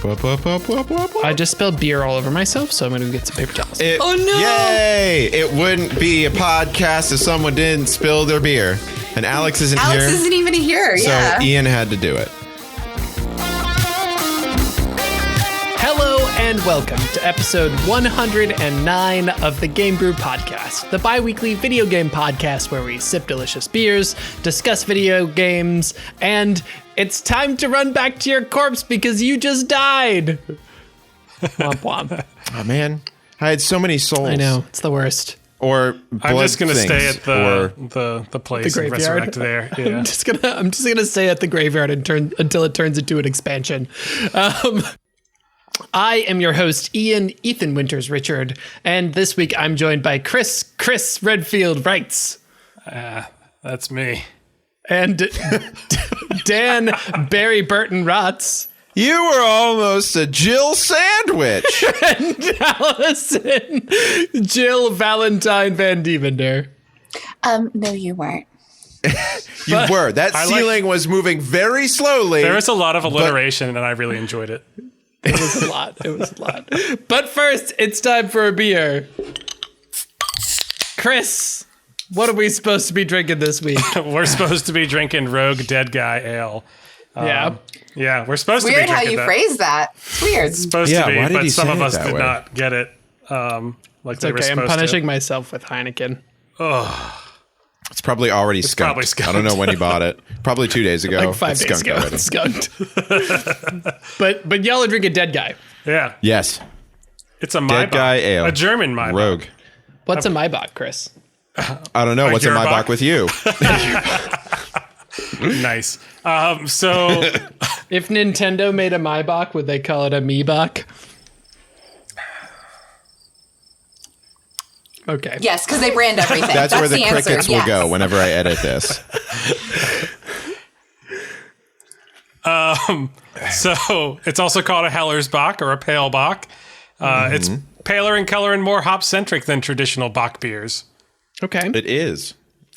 I just spilled beer all over myself, so I'm going to get some paper towels. Oh, no! Yay! It wouldn't be a podcast if someone didn't spill their beer. And Alex isn't here. Alex isn't even here, yeah. So Ian had to do it. Hello and welcome to episode 109 of the GameBrew Podcast, the bi-weekly video game podcast where we sip delicious beers, discuss video games, and it's time to run back to your corpse because you just died. Womp womp. Oh, man. I had so many souls. I know. It's the worst. Or blood I'm just gonna stay at the the place and resurrect there. Yeah. I'm just gonna stay at the graveyard until it turns into an expansion. I am your host, Ethan Winters Richard, and this week I'm joined by Chris Redfield Wrights. That's me. And Dan Barry Burton Rotz. You were almost a Jill sandwich. And Allison Jill Valentine Van Dievender. No, you weren't. You were. That ceiling was moving very slowly. There was a lot of alliteration, and I really enjoyed it. It was a lot. But first, it's time for a beer. Chris, what are we supposed to be drinking this week? We're supposed to be drinking Rogue Dead Guy Ale. Yeah, we're supposed to be Weird drinking how you that. phrase that. It's weird. It's supposed to be, why did but he some say of it us that did way? not get it like they were Okay, supposed I'm punishing to. myself with Heineken. It's probably already skunked. probably skunked. I don't know when he bought it. Probably 2 days ago. Like 5 It's days skunked ago. already. It's skunked. but y'all are drinking Dead Guy. Yeah, Yes. it's a Dead Maibach, Guy Ale. a German Maibach. Rogue. What's a Maibach, Chris? I don't know. What's in my Yerbach? box with you? Nice. So If Nintendo made a Maibach, would they call it a Meebach? Okay. Yes, because they brand everything. That's where the answer. crickets will Yes. go whenever I edit this. So it's also called a Hellersbach or a Pale Bock. It's paler in color and more hop-centric than traditional Bock beers. Okay. It is.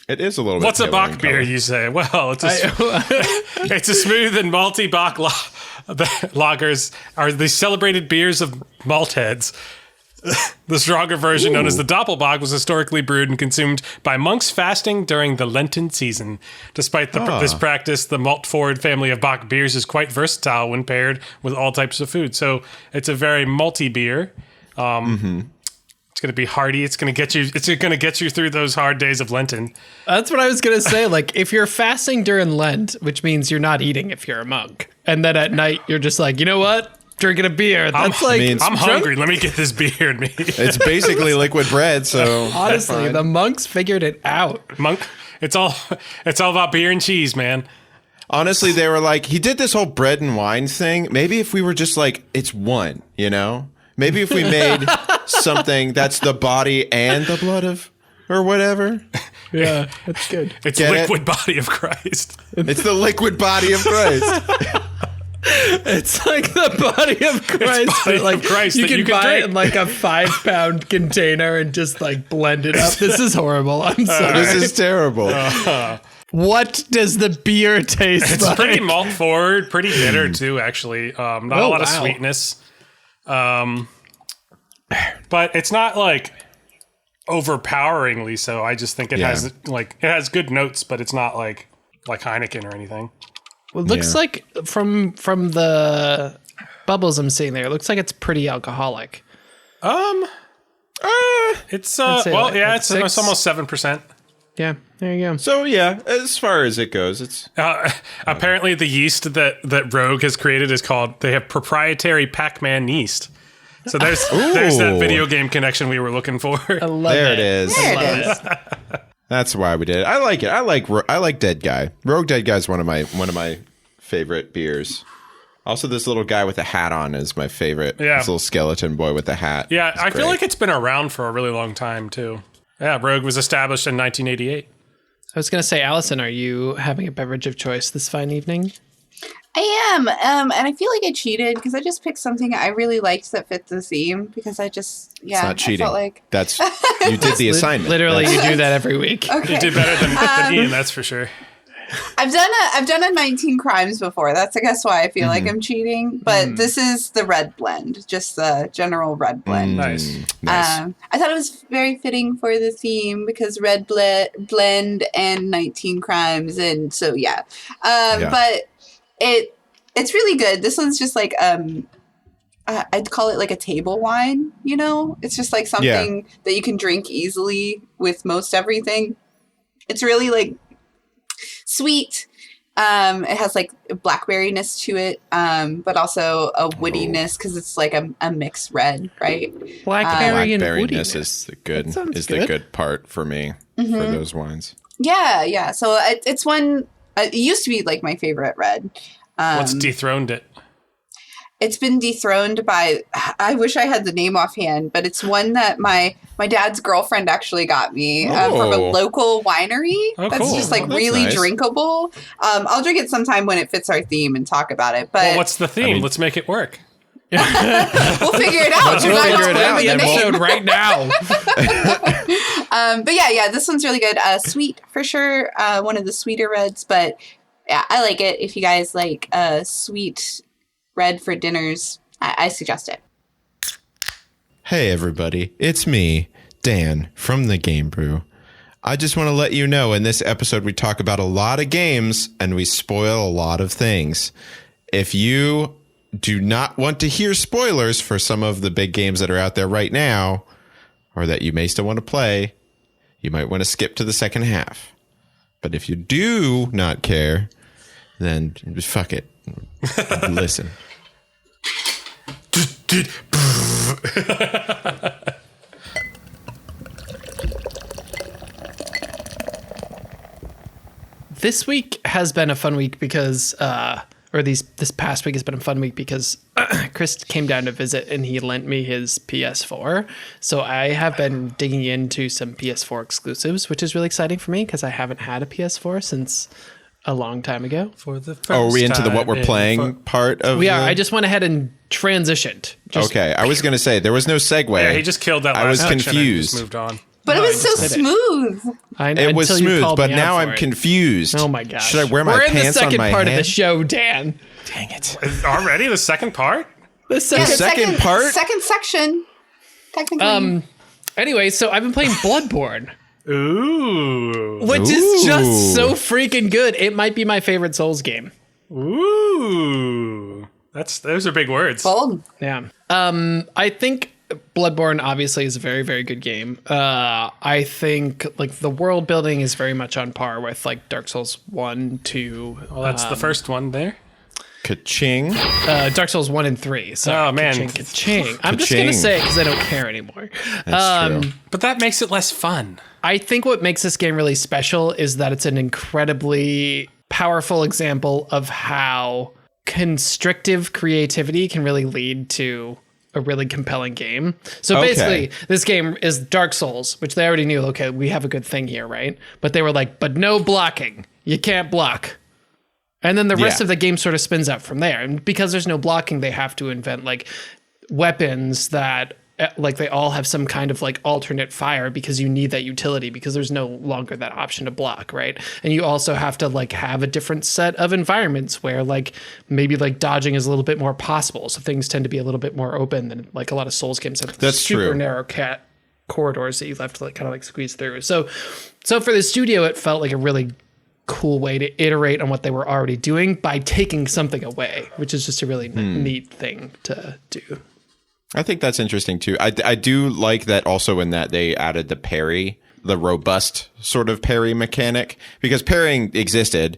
It is a little bit. What's a paler Bock in beer, color. you say? Well, it's it's a smooth and malty Bock the lagers are the celebrated beers of malt heads. The stronger version, known as the Doppelbock, was historically brewed and consumed by monks fasting during the Lenten season. Despite this practice, the malt-forward family of Bock beers is quite versatile when paired with all types of food. So it's a very malty beer. It's going to be hearty. It's going to get you through those hard days of Lenten. That's what I was going to say. Like, if you're fasting during Lent, which means you're not eating if you're a monk, and then at night you're just like, you know what? Drinking a beer. That's I'm hungry. Let me get this beer in me. It's basically liquid bread, so Honestly, the monks figured it out. Monk. It's all about beer and cheese, man. honestly, they were like, he did this whole bread and wine thing. Maybe if we were just like, it's one, you know? Maybe if we made something that's the body and the blood of, or whatever. Yeah, that's good. It's Get liquid body of Christ. It's the liquid body of Christ. It's like the body of Christ. Body but like of Christ you that can you can buy it drink. in like a 5-pound container and just like blend it up. This is horrible. I'm sorry. This is terrible. What does the beer taste It's like? pretty malt forward, pretty bitter too, actually. Not a lot of wow. sweetness. But it's not like overpoweringly so. I just think it has good notes, but it's not like Heineken or anything. Well, it looks like from the bubbles I'm seeing there, it looks like it's pretty alcoholic. It's say it's 6. almost 7%. Yeah, there you go. So yeah, as far as it goes, it's Apparently, the yeast that Rogue has created they have proprietary Pac-Man yeast. So there's that video game connection we were looking for. I love there it. it is. There it is. That's why we did it. I like it. I like Dead Guy. Rogue Dead Guy is one of my favorite beers. Also, this little guy with a hat on is my favorite. Yeah. This little skeleton boy with a hat. Yeah, It's I feel great. like it's been around for a really long time too. Yeah, Rogue was established in 1988. I was going to say, Allison, are you having a beverage of choice this fine evening? I am. And I feel like I cheated because I just picked something I really liked that fit the theme because I just, It's not cheating. I felt like... That's you did the assignment. Literally, That's- you do that every week. Okay. You did better than Ian, that's for sure. I've done a 19 crimes before. That's I guess why I feel like I'm cheating. But this is the red blend, just the general red blend. Nice. I thought it was very fitting for the theme because red blend and 19 crimes, and so yeah. But it's really good. This one's just like I'd call it like a table wine. You know, it's just like something that you can drink easily with most everything. It's really like sweet. It has like a blackberryness to it, but also a woodiness because it's like a mixed red, right? Blackberry and Blackberryness woodiness is the good part for me for those wines. Yeah. So it's one. It used to be like my favorite red. What's dethroned it? It's been dethroned by, I wish I had the name offhand, but it's one that my dad's girlfriend actually got me from a local winery. That's cool. just like that's really nice. drinkable. I'll drink it sometime when it fits our theme and talk about it. But Well, what's the theme? Let's make it work. we'll figure it out. You're We'll not figure it out, explaining the then name. right now. But yeah, this one's really good. Sweet for sure. One of the sweeter reds, but yeah, I like it. If you guys like sweet red for dinners, I suggest it. Hey everybody, it's me, Dan from the GameBrew. I just want to let you know in this episode we talk about a lot of games and we spoil a lot of things. If you do not want to hear spoilers for some of the big games that are out there right now, or that you may still want to play, you might want to skip to the second half. But if you do not care, then fuck it. Listen. This week has been a fun week because, this past week has been a fun week because Chris came down to visit and he lent me his PS4. So I have been digging into some PS4 exclusives, which is really exciting for me because I haven't had a PS4 since a long time ago. For the first Oh, are we into the what we're time playing part of We are. the- I just went ahead and transitioned. Okay, I was going to say, there was no segue. Yeah, he just killed that last I was section and confused. just moved on. But it was so just did it. smooth. It was until you smooth, called but me out now for I'm it. confused. Oh my gosh. Should I wear my We're in the pants on second my part head? of the show, Dan. Dang it. Already the second part? The second. second part? Second section. Technically. Anyway, so I've been playing Bloodborne, Ooh. which is just Ooh. so freaking good. It might be my favorite Souls game. Ooh. Those are big words. Bold. Yeah. I think Bloodborne obviously is a very, very good game. I think like the world building is very much on par with like Dark Souls 1, 2. Well, that's the first one there. Ka-ching. Dark Souls 1 and 3. So Oh, man. Ka-ching. I'm just going to Ka-ching. say it because I don't care anymore. That's true. But that makes it less fun. I think what makes this game really special is that it's an incredibly powerful example of how constrictive creativity can really lead to a really compelling game. So Okay. basically, this game is Dark Souls, which they already knew, okay, we have a good thing here, right? But they were like, but no blocking. You can't block. And then the rest Yeah. of the game sort of spins out from there. And because there's no blocking, they have to invent like weapons that like they all have some kind of like alternate fire because you need that utility because there's no longer that option to block, right? And you also have to like have a different set of environments where like maybe like dodging is a little bit more possible. So things tend to be a little bit more open than like a lot of Souls games have That's super true. narrow corridors that you have to like kind of like squeeze through. So for the studio, it felt like a really cool way to iterate on what they were already doing by taking something away, which is just a really neat thing to do. I think that's interesting too. I do like that also in that they added the parry, the robust sort of parry mechanic, because parrying existed,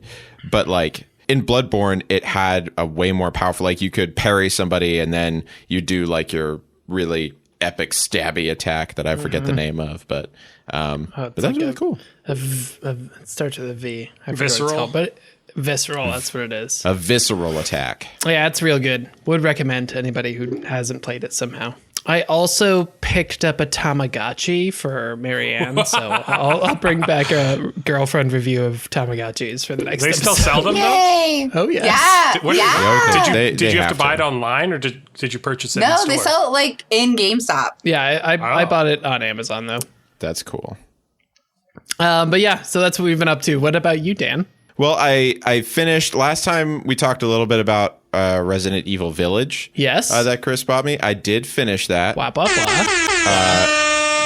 but like in Bloodborne, it had a way more powerful, like you could parry somebody and then you do like your really epic stabby attack that I forget the name of, but that's like really cool. It starts with a V. I forget what it's Visceral? called, but visceral, that's what it is. A visceral attack. Yeah, it's real good. Would recommend to anybody who hasn't played it somehow. I also picked up a Tamagotchi for Marianne, so I'll bring back a girlfriend review of Tamagotchis for the next They episode. still sell them though? Yay! Oh, yes. Yeah. What- yeah. Okay. Did you have to have buy it online or did you purchase it in No, store? they sell it like in GameStop. Yeah, I Oh. bought it on Amazon, though. That's cool. But yeah, so that's what we've been up to. What about you, Dan? Well, I finished last time we talked a little bit about Resident Evil Village. Yes. That Chris bought me. I did finish that. Wah, wah, wah.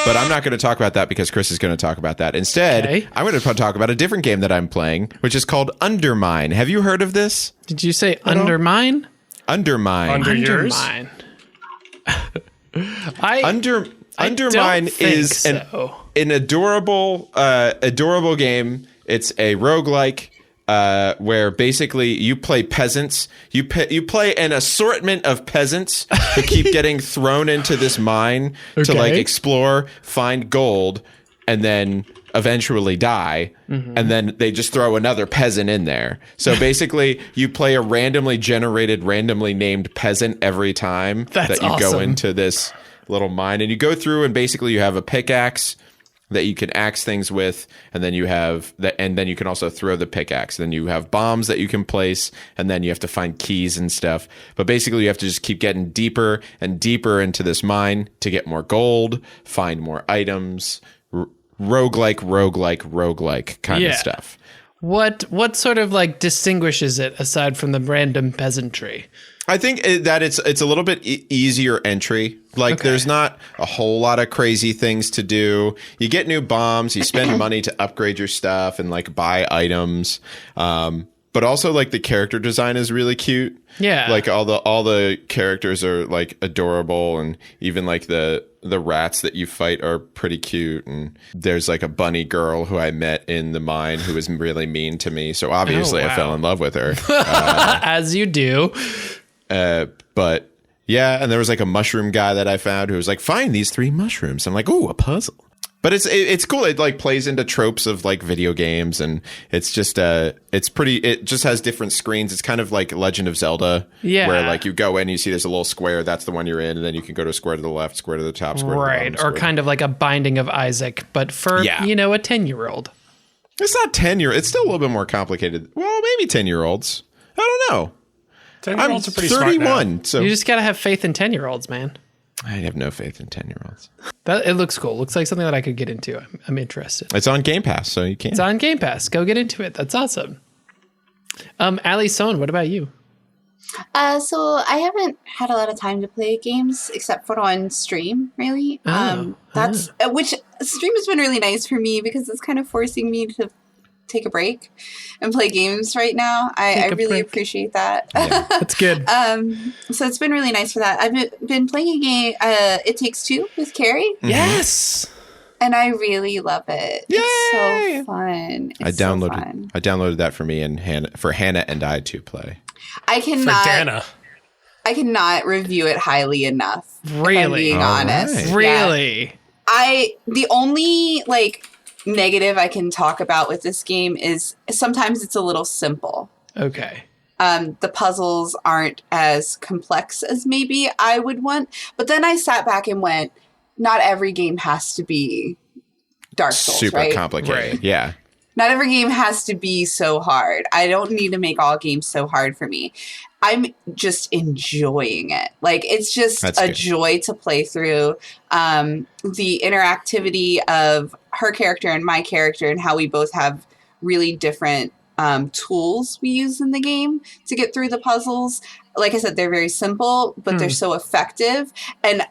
But I'm not going to talk about that because Chris is going to talk about that. Instead, Okay. I'm going to talk about a different game that I'm playing, which is called Undermine. Have you heard of this? Did you say Undermine? Undermine. Under yours? Undermine. Undermine is so. an adorable game. It's a roguelike where basically you play peasants. You play an assortment of peasants who keep getting thrown into this mine to like explore, find gold, and then eventually die. Mm-hmm. And then they just throw another peasant in there. So basically you play a randomly generated, randomly named peasant every time that you go into this little mine. And you go through and basically you have a pickaxe that you can axe things with, and then you have that, and then you can also throw the pickaxe. Then you have bombs that you can place, and then you have to find keys and stuff. But basically, you have to just keep getting deeper and deeper into this mine to get more gold, find more items, roguelike kind of stuff. What sort of like distinguishes it aside from the random peasantry? I think that it's a little bit easier entry. Like there's not a whole lot of crazy things to do. You get new bombs, you spend money to upgrade your stuff and like buy items. But also like the character design is really cute. Yeah. Like all the characters are like adorable, and even like the rats that you fight are pretty cute. And there's like a bunny girl who I met in the mine who was really mean to me. So obviously I fell in love with her. As you do. But yeah, and there was like a mushroom guy that I found who was like, find these 3 mushrooms. I'm like, ooh, a puzzle. But it's cool. It like plays into tropes of like video games, and it's just it just has different screens. It's kind of like Legend of Zelda, where like you go in, you see there's a little square, that's the one you're in, and then you can go to a square to the left, square to the top, square to the bottom, or kind of like a Binding of Isaac, but for a 10-year-old. It's not 10-year. It's still a little bit more complicated. Well, maybe 10-year-olds. I don't know. 10-year-olds are pretty 31, smart now. so You just gotta have faith in 10-year-olds, man. I have no faith in 10-year-olds. It looks cool. Looks like something that I could get into. I'm interested. It's on Game Pass, so you can. It's on Game Pass. Go get into it. That's awesome. Alison, what about you? So I haven't had a lot of time to play games except for on stream, really. Which stream has been really nice for me because it's kind of forcing me to take a break and play games right now. I really appreciate that. Yeah. That's good. So it's been really nice for that. I've been playing a game, It Takes Two with Carrie. Mm-hmm. Yes. And I really love it. Yay! It's so fun. I downloaded that for me and Hannah and I to play. I cannot review it highly enough. Really? If I'm being honest. Right. Really? Yeah. The only negative I can talk about with this game is sometimes it's a little simple. Okay. The puzzles aren't as complex as maybe I would want. But then I sat back and went, not every game has to be Dark Souls, super right? complicated. Right. Yeah. Not every game has to be so hard. I don't need to make all games so hard for me. I'm just enjoying it. Like, it's just joy to play through. The interactivity of her character and my character and how we both have really different tools we use in the game to get through the puzzles. Like I said, they're very simple, but they're so effective. And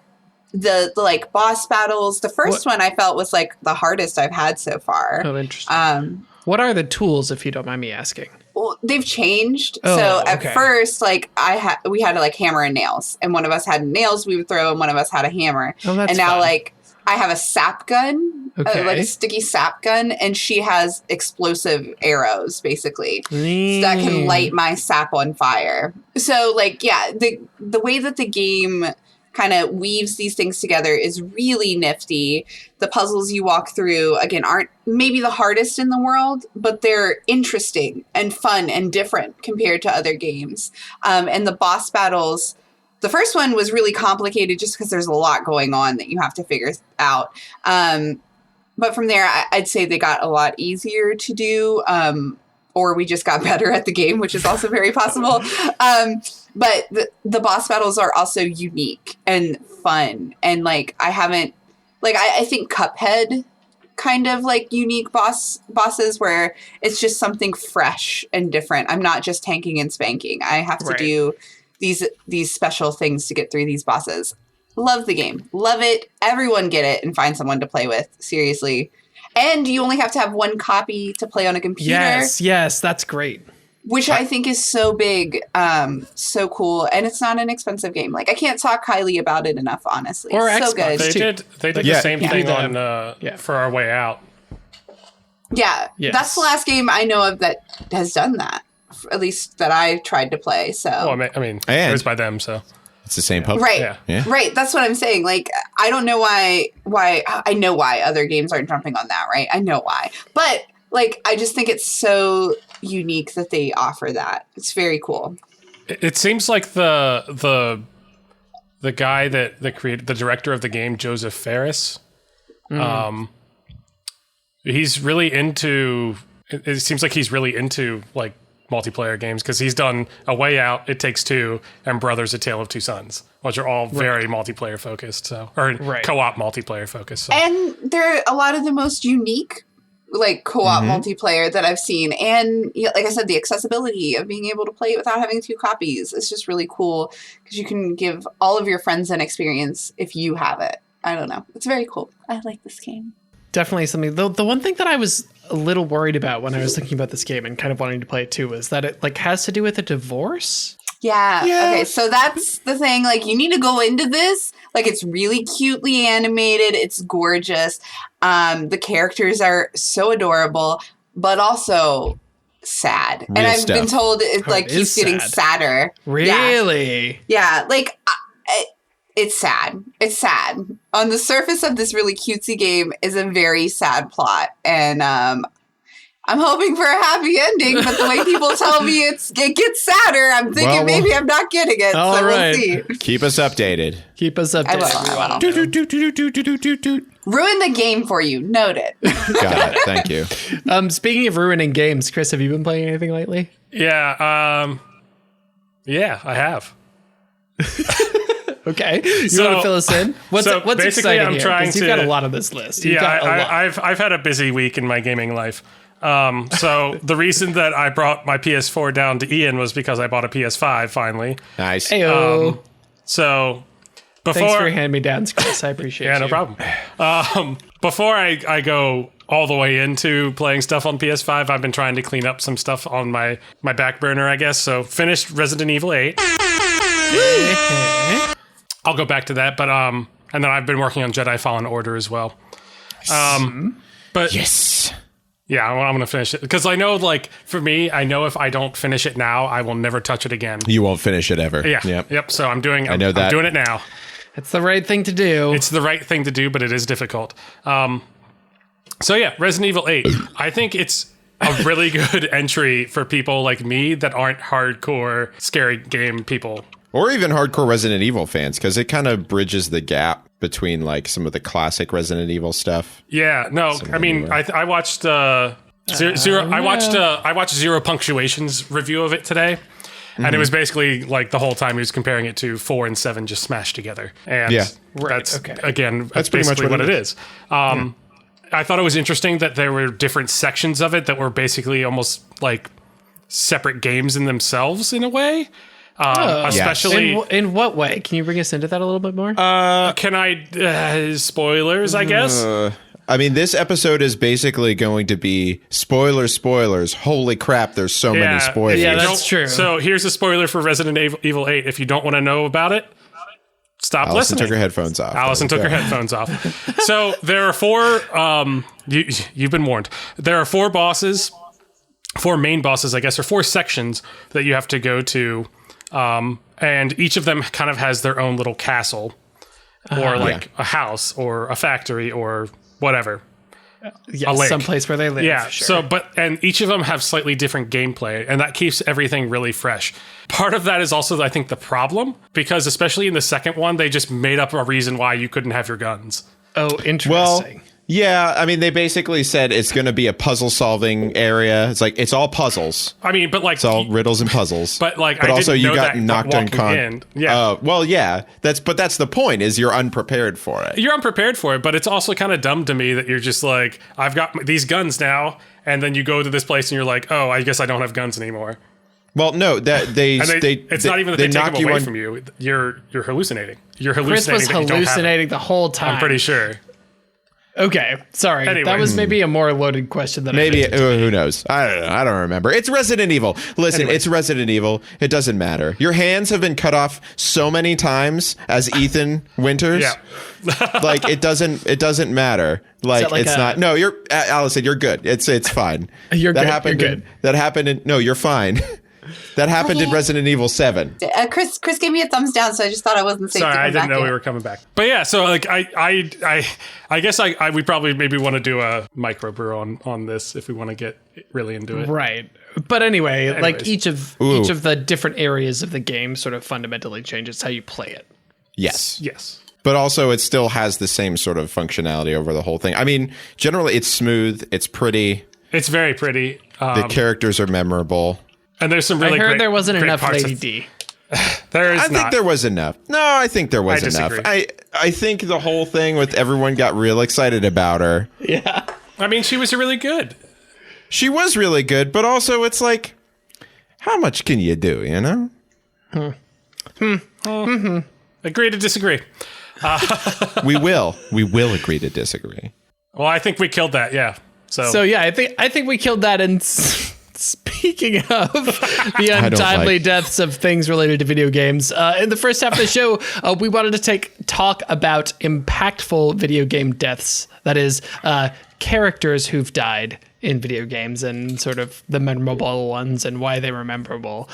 the boss battles, the first one I felt was like the hardest I've had so far. Oh, interesting. What are the tools, if you don't mind me asking? Well, they've changed. Oh, so at okay. first, we had hammer and nails, and one of us had nails we would throw, and one of us had a hammer. Oh, that's and now fun. I have a sap gun, like a sticky sap gun, and she has explosive arrows, basically, so that can light my sap on fire. So the way that the game kind of weaves these things together is really nifty. The puzzles you walk through, again, aren't maybe the hardest in the world, but they're interesting and fun and different compared to other games. And the boss battles, the first one was really complicated just because there's a lot going on that you have to figure out. But from there, I'd say they got a lot easier to do, or we just got better at the game, which is also very possible. But the boss battles are also unique and fun. And I think Cuphead kind of like unique bosses where it's just something fresh and different. I'm not just tanking and spanking. I have to do these special things to get through these bosses. Love the game. Love it. Everyone get it and find someone to play with. Seriously. And you only have to have one copy to play on a computer. Yes, that's great. Which I think is so big, so cool, and it's not an expensive game. Like, I can't talk highly about it enough, honestly. Or it's Xbox, so good. They did the same thing on For Our Way Out. Yeah, that's the last game I know of that has done that, at least that I tried to play. So, well, I mean, it was by them, so it's the same publisher, right? Yeah. Right. That's what I'm saying. Like, I don't know why I know why other games aren't jumping on that. Right? I know why, but like, I just think it's so unique that they offer that. It's very cool. It seems like the guy that created, the director of the game, Joseph Fares, he's really into. It seems like he's really into like multiplayer games because he's done A Way Out, It Takes Two, and Brothers: A Tale of Two Sons, which are all very multiplayer focused, or co-op multiplayer focused. So. And they're a lot of the most unique, like, co-op multiplayer that I've seen. And like I said, the accessibility of being able to play it without having two copies is just really cool because you can give all of your friends an experience if you have it. I don't know. It's very cool. I like this game. Definitely something. The one thing that I was a little worried about when I was thinking about this game and kind of wanting to play it too was that it like has to do with a divorce. Yeah. Okay, so that's the thing. Like, you need to go into this. Like, it's really cutely animated. It's gorgeous. The characters are so adorable, but also sad. Real and I've stuff. been told it like it keeps is getting sad. sadder. Really? Yeah. Like, it's sad. It's sad. On the surface of this really cutesy game is a very sad plot. And I'm hoping for a happy ending, but the way people tell me it gets sadder, I'm thinking maybe I'm not getting it. All so right. we'll see. Keep us updated. Keep us updated. I will. Ruin the game for you. Noted. Got it. Thank you. Speaking of ruining games, Chris, have you been playing anything lately? Yeah, I have. Okay, you want to fill us in? What's basically exciting I'm here? trying 'Cause you've got a lot on this list. I've had a busy week in my gaming life. So the reason that I brought my PS4 down to Ian was because I bought a PS5 finally. Nice. Heyo. So before, Thanks for your hand-me-downs, Chris. I appreciate it. yeah, no problem. Before I go all the way into playing stuff on PS5, I've been trying to clean up some stuff on my back burner, I guess. So finished Resident Evil 8. I'll go back to that, but and then I've been working on Jedi Fallen Order as well. But Yes. yeah, I'm gonna finish it because I know, like, for me, I know if I don't finish it now, I will never touch it again. You won't finish it ever. Yeah. Yep. So I'm doing know I'm that. doing it now. It's the right thing to do. It's the right thing to do, but it is difficult. So yeah, Resident Evil 8. I think it's a really good entry for people like me that aren't hardcore scary game people. Or even hardcore Resident Evil fans, because it kind of bridges the gap between like some of the classic Resident Evil stuff. Yeah, no, I mean, I watched Zero. I watched Zero Punctuation's review of it today, and it was basically like the whole time he was comparing it to 4 and 7 just smashed together. And that's again, that's pretty much basically what what it it is. I thought it was interesting that there were different sections of it that were basically almost like separate games in themselves in a way. Especially in what way? Can you bring us into that a little bit more? can I spoilers, I guess. I mean, this episode is basically going to be spoilers. Holy crap, there's so many spoilers. Yeah, that's true. So here's a spoiler for Resident Evil 8. If you don't want to know about it, stop Allison listening. took her headphones off. Allison took her headphones off. So there are 4, you've been warned. There are 4 bosses, 4 main bosses, I guess, or 4 sections that you have to go to. And each of them kind of has their own little castle or like a house or a factory or whatever. Yeah, a lake. someplace where they live. Yeah. Sure. And each of them have slightly different gameplay, and that keeps everything really fresh. Part of that is also, I think, the problem, because especially in the second one, they just made up a reason why you couldn't have your guns. Oh, interesting. Well, Yeah, I mean, they basically said it's going to be a puzzle-solving area. It's like, it's all puzzles. I mean, but like... It's all riddles and puzzles. But like, but I also didn't you know got that knocked in. Yeah. Well, yeah. That's the point, is you're unprepared for it. You're unprepared for it, but it's also kind of dumb to me that you're just like, I've got these guns now, and then you go to this place and you're like, oh, I guess I don't have guns anymore. Well, no, that it's not even that they take them away from you. You're hallucinating. You're hallucinating. Chris was hallucinating the whole time. I'm pretty sure. Okay, sorry. Anyway. That was maybe a more loaded question than maybe. Who knows? I don't know. I don't remember. It's Resident Evil. Listen, It's Resident Evil. It doesn't matter. Your hands have been cut off so many times as Ethan Winters. Yeah. Like it doesn't matter. Like it's not. No, you're Allison. You're good. It's fine. You're that good. happened. You're good. That happened. No, you're fine. That happened in Resident Evil 7. Chris gave me a thumbs down, so I just thought I wasn't safe. Sorry, to come I didn't back know we yet. were coming back. But yeah, so like I guess we probably maybe want to do a microbrew on this if we want to get really into it. Right. But anyway, Anyways. like each of the different areas of the game sort of fundamentally changes how you play it. Yes. But also, it still has the same sort of functionality over the whole thing. I mean, generally, it's smooth. It's pretty. It's very pretty. The characters are memorable. And there's some really I heard great, there wasn't great enough parts Lady of, D. There is I think there was enough. No, I think there was enough. disagree. I think the whole thing with everyone got real excited about her. Yeah. I mean, she was really good. She was really good, but also it's like, how much can you do, you know? Agree to disagree. We will agree to disagree. Well, I think we killed that. Yeah. So yeah, I think we killed that. And speaking of the untimely deaths of things related to video games, in the first half of the show, we wanted to talk about impactful video game deaths. That is, characters who've died in video games and sort of the memorable ones and why they were memorable.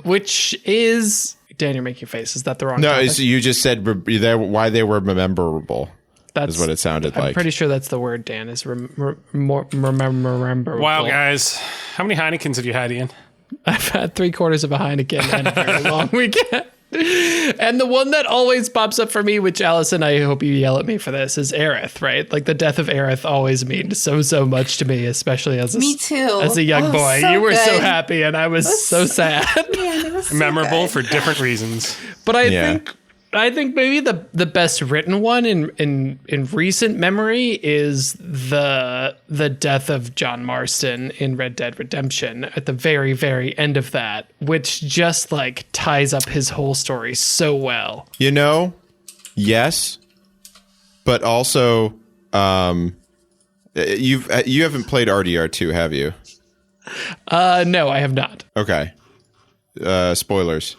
Which is, Dan, you're making a face. Is that the wrong? No, topic? you just said why they were memorable. That's what it sounded like. I'm pretty sure that's the word, Dan, is remember. Wow, guys. How many Heinekens have you had, Ian? I've had 3/4 of a Heineken and a very long weekend. And the one that always pops up for me, which Allison, I hope you yell at me for this, is Aerith, right? Like the death of Aerith always means so much to me, especially as a young boy. So you were good. so happy and I was so sad. Man, it was so Memorable good. for different reasons. But I think maybe the best written one in recent memory is the death of John Marston in Red Dead Redemption at the very, very end of that, which just like ties up his whole story so well. You know, yes, but also you haven't played RDR2, have you? No, I have not. Okay. Spoilers.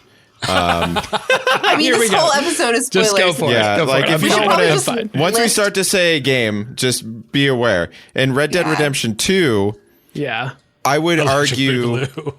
I mean, this whole episode is spoilers. Just go for Yeah, it. like if you don't want just to, once we start to say a game, just be aware. In Red Dead Redemption 2, Yeah. I would argue Boogaloo.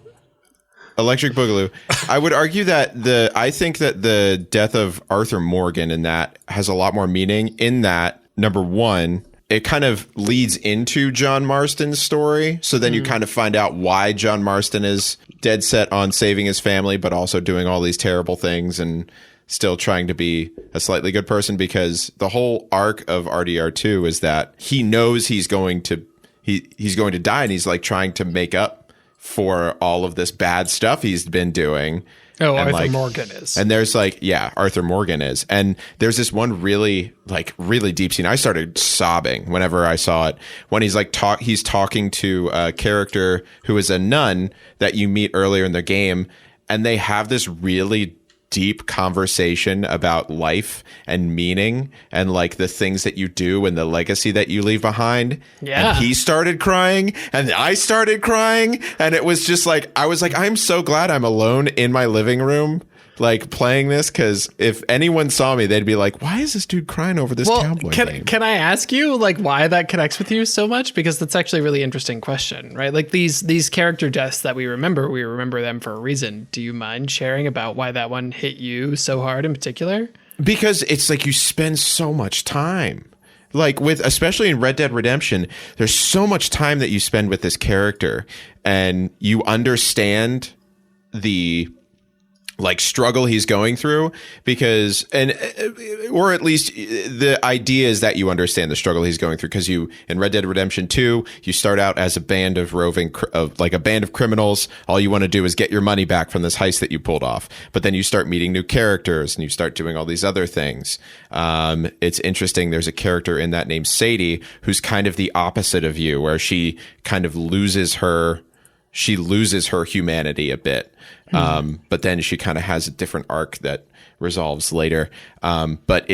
Electric Boogaloo. I would argue that I think that the death of Arthur Morgan in that has a lot more meaning in that, number one, it kind of leads into John Marston's story. So then you kind of find out why John Marston is dead set on saving his family, but also doing all these terrible things and still trying to be a slightly good person, because the whole arc of RDR2 is that he knows he's going to die, and he's like trying to make up for all of this bad stuff he's been doing. Oh, And Arthur Morgan is. And there's Arthur Morgan is. And there's this one really deep scene. I started sobbing whenever I saw it, when he's he's talking to a character who is a nun that you meet earlier in the game. And they have this really deep conversation about life and meaning and like the things that you do and the legacy that you leave behind. Yeah. And he started crying and I started crying, and it was just like, I was like, I'm so glad I'm alone in my living room, like playing this, because if anyone saw me, they'd be like, why is this dude crying over this cowboy game? Can I ask you like why that connects with you so much? Because that's actually a really interesting question, right? Like these character deaths that we remember them for a reason. Do you mind sharing about why that one hit you so hard in particular? Because it's like you spend so much time. Like especially in Red Dead Redemption, there's so much time that you spend with this character, and you understand the like struggle he's going through, because or at least the idea is that you understand the struggle he's going through, because you in Red Dead Redemption 2 you start out as a band of a band of criminals. All you want to do is get your money back from this heist that you pulled off, but then you start meeting new characters and you start doing all these other things. It's interesting, there's a character in that named Sadie who's kind of the opposite of you, where she kind of loses her humanity a bit. But then she kind of has a different arc that resolves later. But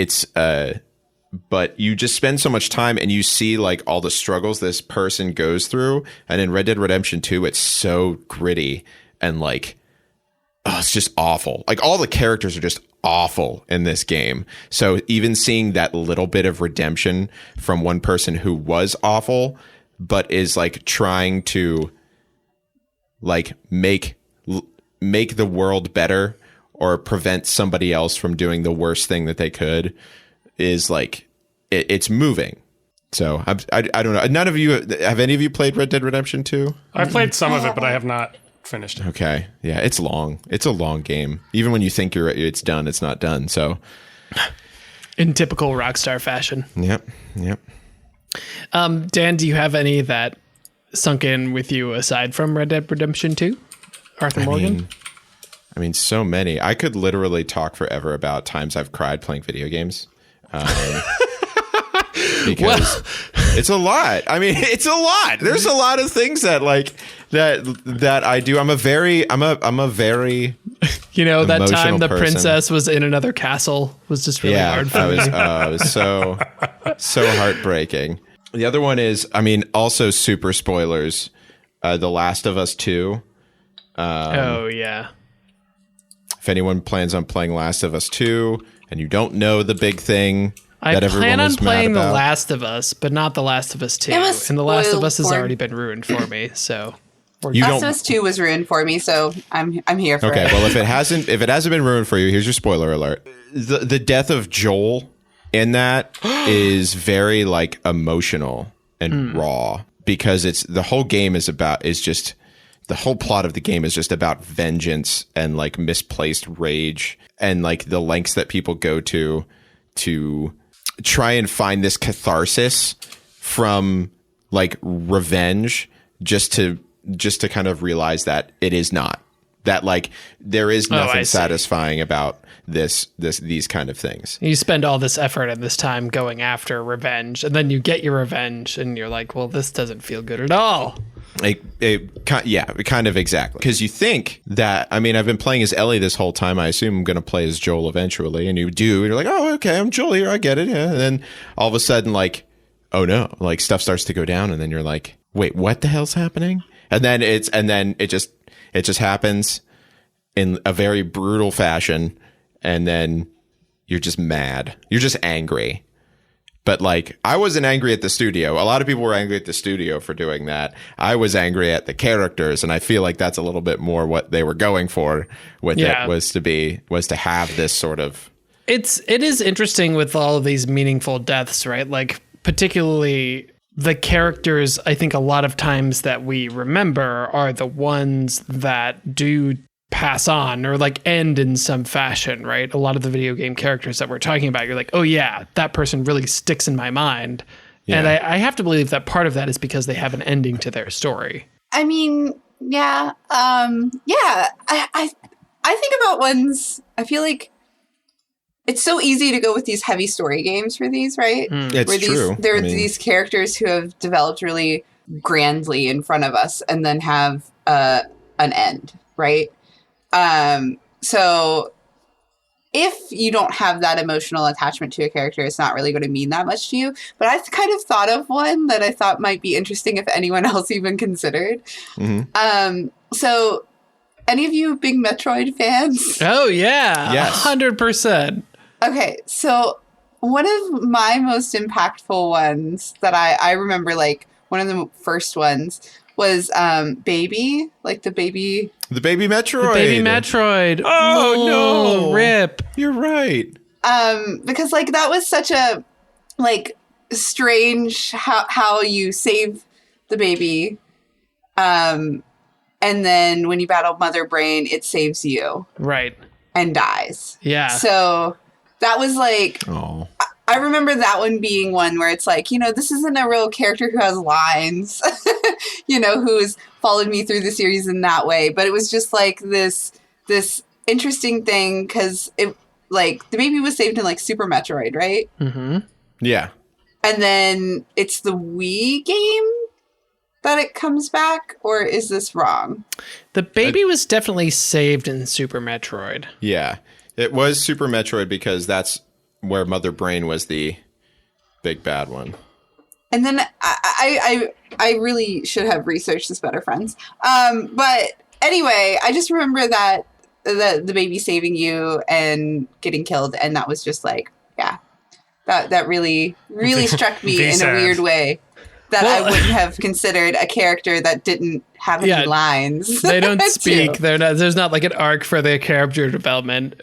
you just spend so much time and you see like all the struggles this person goes through. And in Red Dead Redemption 2, it's so gritty and like, it's just awful. Like all the characters are just awful in this game. So even seeing that little bit of redemption from one person who was awful, but is like trying to like make the world better or prevent somebody else from doing the worst thing that they could, is like it's moving. So I don't know. None of you have any of you played Red Dead Redemption 2? I've played some of it, but I have not finished it. Okay, yeah, it's long. It's a long game. Even when you think it's done, it's not done. So in typical Rockstar fashion. Yep. Dan, do you have any that sunk in with you aside from Red Dead Redemption 2? Arthur Morgan? I mean, so many. I could literally talk forever about times I've cried playing video games. Because it's a lot. I mean, it's a lot. There's a lot of things that like that I do. I'm a very you know, that time the princess was in another castle was just really hard for me. It was so heartbreaking. The other one is, I mean, also super spoilers. The Last of Us 2. Oh yeah. If anyone plans on playing Last of Us 2 and you don't know the big thing that everyone was mad about. I plan on playing The Last of Us, but not The Last of Us 2. And The Last of Us has already been ruined for me, so Last of Us 2 was ruined for me, so I'm here for it. Okay, well if it hasn't been ruined for you, here's your spoiler alert. The death of Joel in that is very like emotional and raw, because the whole plot of the game is just about vengeance and like misplaced rage and like the lengths that people go to try and find this catharsis from like revenge, just to kind of realize that it is not, that like there is nothing satisfying about these kind of things. You spend all this effort and this time going after revenge, and then you get your revenge and you're like, well, this doesn't feel good at all. Kind of exactly. Because you think that, I mean, I've been playing as Ellie this whole time. I assume I'm going to play as Joel eventually. And you do. You're like, oh, okay, I'm Joel here. I get it. Yeah. And then all of a sudden, like, oh no, like stuff starts to go down. And then you're like, wait, what the hell's happening? And then it just happens in a very brutal fashion. And then you're just mad. You're just angry. But like, I wasn't angry at the studio. A lot of people were angry at the studio for doing that. I was angry at the characters, and I feel like that's a little bit more what they were going for with it, was to have this sort of. It is interesting with all of these meaningful deaths, right? Like particularly the characters, I think a lot of times that we remember are the ones that do pass on or like end in some fashion, right? A lot of the video game characters that we're talking about, you're like, oh yeah, that person really sticks in my mind. Yeah. And I have to believe that part of that is because they have an ending to their story. I mean, yeah. I think about ones, I feel like it's so easy to go with these heavy story games for these, right? It's true. There are these characters who have developed really grandly in front of us and then have an end, right? So if you don't have that emotional attachment to a character, it's not really going to mean that much to you. But I kind of thought of one that I thought might be interesting if anyone else even considered. Mm-hmm. So any of you big Metroid fans? Oh yeah. Yes. 100%. Okay. So one of my most impactful ones that I remember, like one of the first ones was Baby, like the baby Metroid. The baby Metroid. Oh no, rip. You're right. Because like that was such a like strange how you save the baby, and then when you battle Mother Brain, it saves you. Right. and dies. Yeah. So that was like, Oh. I remember that one being one where it's like, this isn't a real character who has lines, who's followed me through the series in that way. But it was just like this interesting thing because it like the baby was saved in like Super Metroid, right? Mm-hmm. Yeah. And then it's the Wii game that it comes back, or is this wrong? The baby was definitely saved in Super Metroid. Yeah. It was Super Metroid because that's where Mother Brain was the big bad one. And then I really should have researched this better, friends. But anyway, I just remember that the baby saving you and getting killed, and that was just like, yeah, that really struck me in a weird way that I wouldn't have considered a character that didn't have any lines. They don't speak. There's not like an arc for their character development.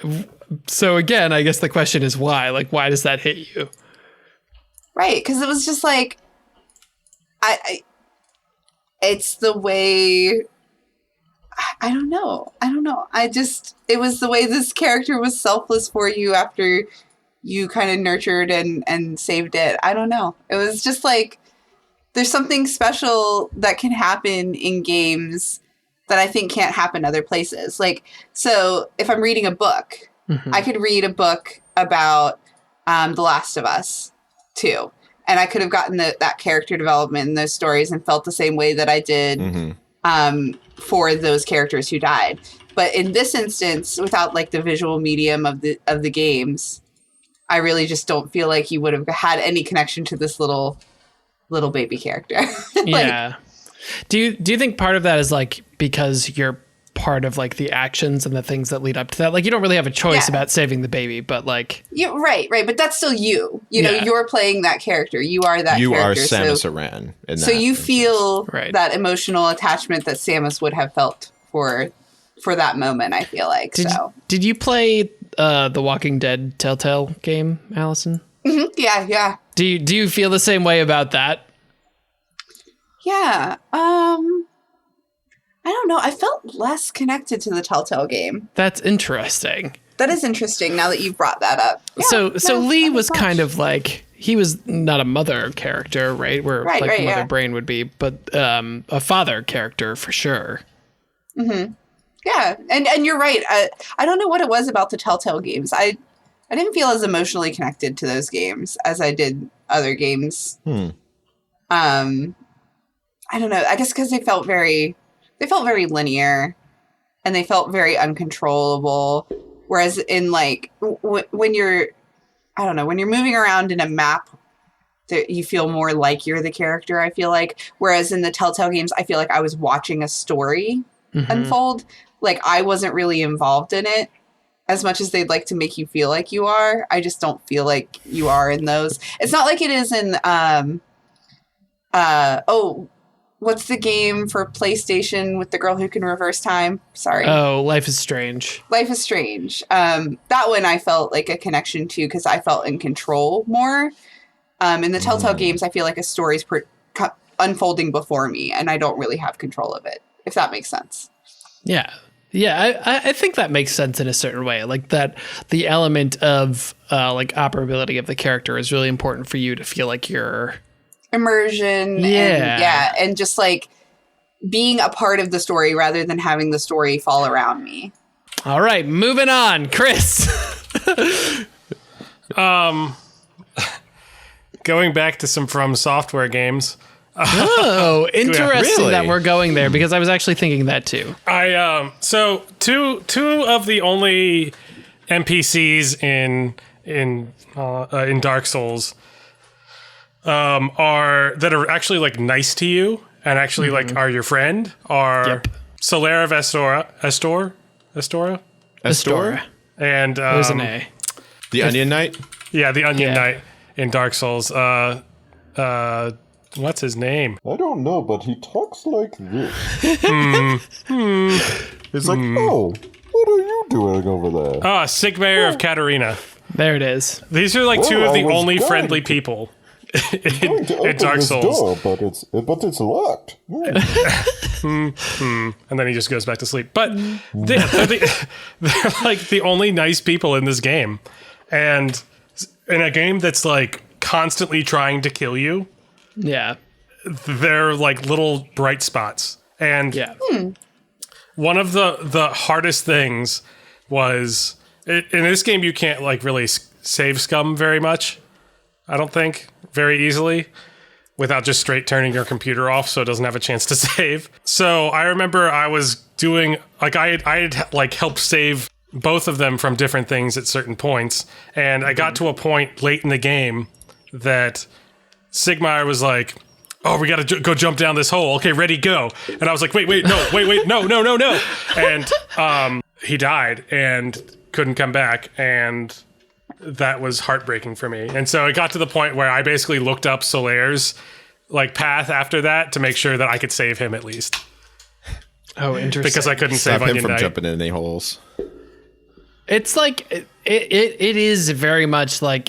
So again, I guess the question is why? Like, why does that hit you? Right, because it was just like, it's the way, I don't know. It was the way this character was selfless for you after you kind of nurtured and saved it. I don't know. It was just like, there's something special that can happen in games that I think can't happen other places. Like, so if I'm reading a book, I could read a book about The Last of Us too. And I could have gotten that character development in those stories and felt the same way that I did for those characters who died. But in this instance, without like the visual medium of the games, I really just don't feel like you would have had any connection to this little baby character. Yeah. Do you think part of that is like because you're part of like the actions and the things that lead up to that? Like you don't really have a choice about saving the baby, but like right, but that's still you. You're playing that character. You are that you character. You are Samus Aran. So you feel that emotional attachment that Samus would have felt for that moment, I feel like. Did you play the Walking Dead Telltale game, Allison? Mm-hmm. Yeah. Do you feel the same way about that? Yeah. I don't know. I felt less connected to the Telltale game. That's interesting. That is interesting now that you've brought that up. Yeah, so Lee was kind of like, he was not a mother character, right? Where Mother Brain would be, but a father character for sure. Mm-hmm. Yeah, and you're right. I don't know what it was about the Telltale games. I didn't feel as emotionally connected to those games as I did other games. I don't know. I guess because they felt very linear, and they felt very uncontrollable. Whereas in like when you're moving around in a map, you feel more like you're the character. I feel like. Whereas in the Telltale games, I feel like I was watching a story unfold. Like I wasn't really involved in it as much as they'd like to make you feel like you are. I just don't feel like you are in those. It's not like it is in what's the game for PlayStation with the girl who can reverse time? Sorry. Oh, Life is Strange. Life is Strange. That one I felt like a connection to because I felt in control more. In the Telltale games, I feel like a story's unfolding before me, and I don't really have control of it, if that makes sense. Yeah. Yeah, I think that makes sense in a certain way. Like that the element of like operability of the character is really important for you to feel like you're... immersion and just like being a part of the story rather than having the story fall around me. All right, moving on, Chris. Going back to some From Software games. Oh, interesting really? that we're going there because I was actually thinking that too. So two of the only NPCs in Dark Souls are actually like nice to you and actually like are your friend are Solera of Astora, and there's an A. The Onion Knight. Yeah, the Onion Knight in Dark Souls. What's his name? I don't know, but he talks like this. It's like, oh, what are you doing over there? Sigmair of Katarina. There it is. These are like two of the only friendly people in Dark Souls. Door, but it's locked. and then he just goes back to sleep. But they're like the only nice people in this game. And in a game that's like constantly trying to kill you, Yeah. they're like little bright spots. And Yeah. one of the hardest things was in this game you can't like really save scum very much. I don't think very easily without just straight turning your computer off so it doesn't have a chance to save. So I remember I was doing like I had like helped save both of them from different things at certain points, and I got to a point late in the game that Sigmar was like, "Oh, we got to go jump down this hole. Okay, ready, go." And I was like, wait, no. And he died and couldn't come back, and that was heartbreaking for me. And so it got to the point where I basically looked up Solaire's like path after that to make sure that I could save him at least. Oh, interesting. Because I couldn't save Stop him Onion from Knight. jumping in any holes. It's like it is very much like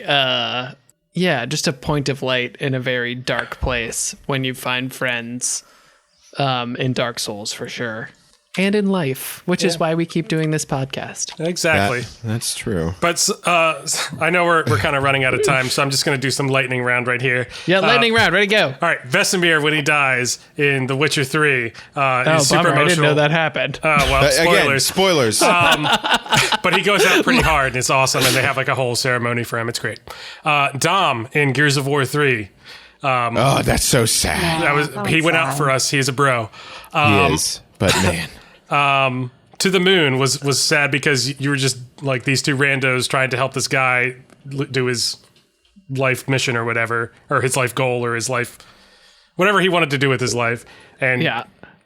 just a point of light in a very dark place when you find friends in Dark Souls for sure. And in life, which is why we keep doing this podcast. Exactly. That's true. But I know we're kind of running out of time, so I'm just going to do some lightning round right here. Yeah, lightning round, ready to go. All right, Vesemir, when he dies in The Witcher 3, is super emotional. I didn't know that happened. Well, Again, spoilers. spoilers. But he goes out pretty hard, and it's awesome, and they have like a whole ceremony for him. It's great. Dom in Gears of War 3. Oh, that's so sad. He went out for us. He's a bro. He is, but man. To the Moon was sad because you were just like these two randos trying to help this guy do his life mission or whatever, or his life goal or his life, whatever he wanted to do with his life. And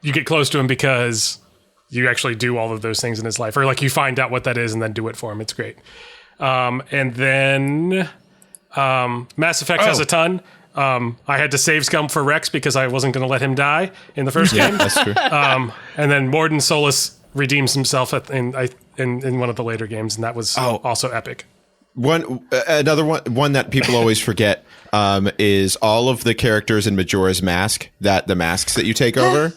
you get close to him because you actually do all of those things in his life, or like you find out what that is and then do it for him. It's great. And then Mass Effect has a ton. I had to save scum for Rex because I wasn't going to let him die in the first game. That's true. And then Morden Solus redeems himself in one of the later games, and that was also epic. Another one that people always forget is all of the characters in Majora's Mask, the masks that you take over,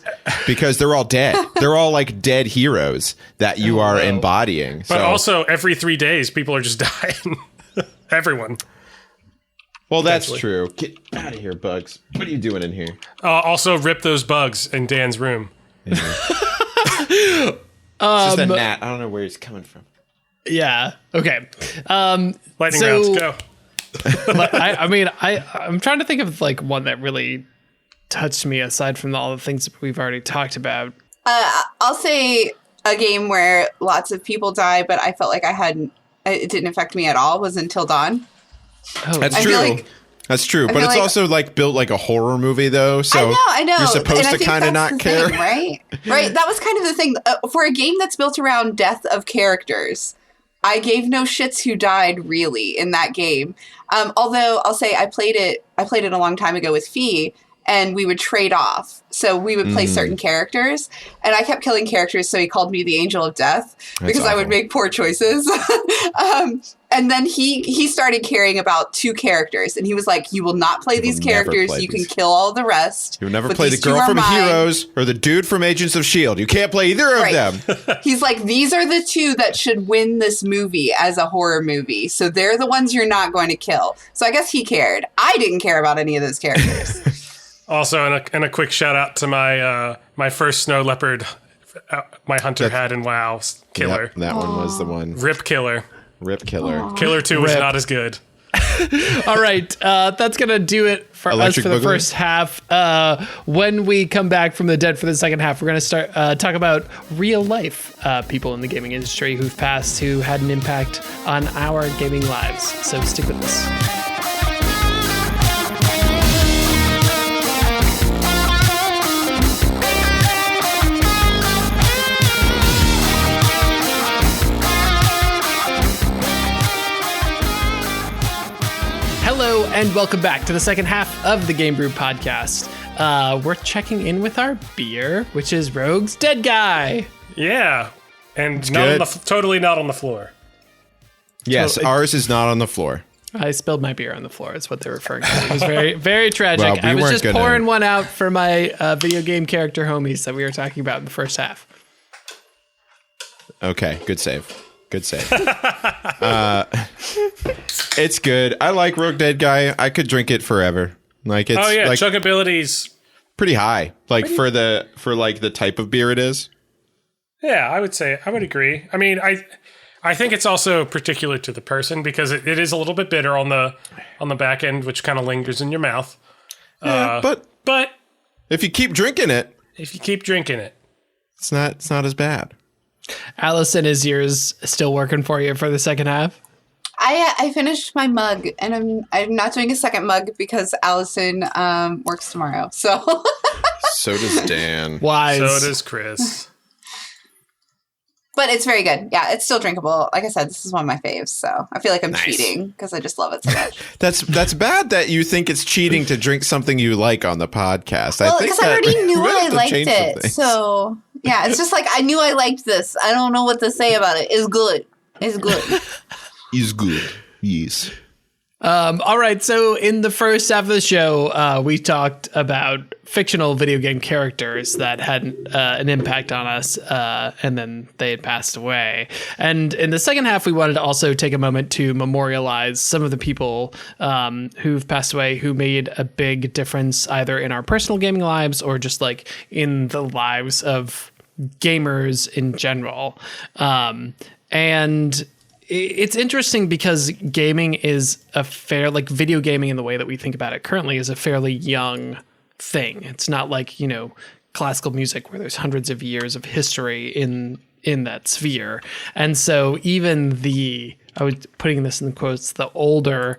because they're all dead. They're all like dead heroes that you are embodying. But also, every 3 days, people are just dying. Everyone. Well, that's true. Get out of here, Bugs. What are you doing in here? Also, rip those bugs in Dan's room. Yeah. It's just a gnat. I don't know where he's coming from. Yeah. Okay. Lightning rounds, go. I'm trying to think of like one that really touched me aside from all the things that we've already talked about. I'll say a game where lots of people die, but I felt like it didn't affect me at all was Until Dawn. That's true. That's true. But it's also like built like a horror movie, though. So I know. You're supposed to kind of not care. Thing, right? Right. That was kind of the thing. For a game that's built around death of characters, I gave no shits who died really in that game. Although I'll say I played it a long time ago with Fee, and we would trade off. So we would play certain characters, and I kept killing characters, so he called me the Angel of Death because I would make poor choices. And then he started caring about two characters, and he was like, you will not play these characters. You can kill all the rest. You'll never play the girl from Heroes or the dude from Agents of S.H.I.E.L.D. You can't play either of them. He's like, these are the two that should win this movie as a horror movie. So they're the ones you're not going to kill. So I guess he cared. I didn't care about any of those characters. Also, and a quick shout out to my first snow leopard my hunter had in WoW, Killer. Yep, that one was the one. Rip Killer. Rip Killer. Aww. Killer 2 was not as good. All right. That's going to do it for us for the first half. When we come back from the dead for the second half, we're going to start talk about real life people in the gaming industry who've passed, who had an impact on our gaming lives. So stick with us. Hello and welcome back to the second half of the GameBrew Podcast. We're checking in with our beer, which is Rogue's Dead Guy. Yeah, and totally not on the floor. Yes, ours is not on the floor. I spilled my beer on the floor. Is what they're referring to. It was very, very tragic. Well, I was just pouring one out for my video game character homies that we were talking about in the first half. Okay, good save. It's good. I like Rogue Dead Guy. I could drink it forever. Like it's like chunkability's pretty high. Like for the type of beer it is. Yeah, I would agree. I mean, I think it's also particular to the person because it is a little bit bitter on the back end, which kind of lingers in your mouth. Yeah, but if you keep drinking it, it's not as bad. Allison, is yours still working for you for the second half? I finished my mug, and I'm not doing a second mug because Allison works tomorrow. So so does Dan. Wise. So does Chris. But it's very good. Yeah, it's still drinkable. Like I said, this is one of my faves, so I feel like I'm cheating because I just love it so much. That's bad that you think it's cheating to drink something you like on the podcast. Well, because I already knew I liked it. So, yeah, it's just like I knew I liked this. I don't know what to say about it. It's good. It's good. It's good. Yes. All right, so in the first half of the show, we talked about fictional video game characters that had an impact on us, and then they had passed away. And in the second half, we wanted to also take a moment to memorialize some of the people who've passed away who made a big difference either in our personal gaming lives or just like in the lives of gamers in general. And it's interesting because gaming is video gaming in the way that we think about it currently is a fairly young thing. It's not like, classical music where there's hundreds of years of history in that sphere. And so even I was putting this in quotes, the older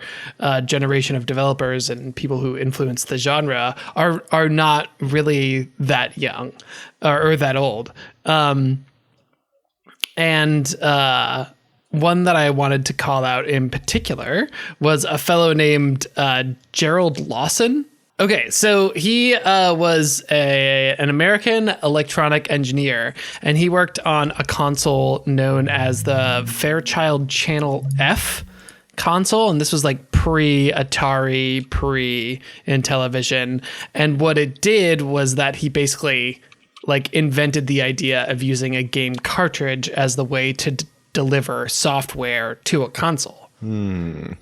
generation of developers and people who influence the genre are not really that young or that old. One that I wanted to call out in particular was a fellow named Gerald Lawson. Okay, so he was an American electronic engineer, and he worked on a console known as the Fairchild Channel F console, and this was like pre-Atari, pre-Intellivision. And what it did was that he basically invented the idea of using a game cartridge as the way to deliver software to a console,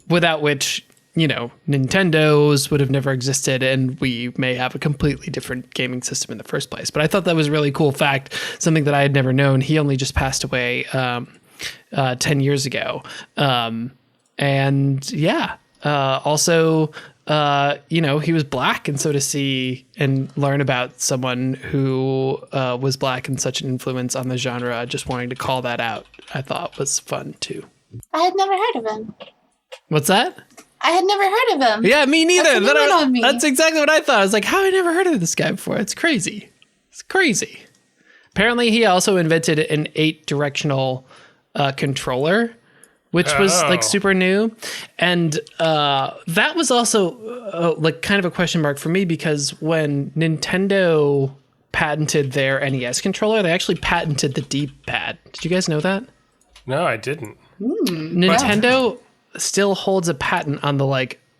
without which, Nintendo's would have never existed, and we may have a completely different gaming system in the first place. But I thought that was a really cool fact, something that I had never known. He only just passed away 10 years ago. Also, he was black, and so to see and learn about someone who was black and such an influence on the genre, just wanting to call that out, I thought was fun too. I had never heard of him. What's that? I had never heard of him. Yeah, me neither. That's That's exactly what I thought. I was like, how have I never heard of this guy before? It's crazy. It's crazy. Apparently, he also invented an 8-directional controller, which was super new. And that was also kind of a question mark for me, because when Nintendo patented their NES controller, they actually patented the D-pad. Did you guys know that? No, I didn't. Nintendo still holds a patent on the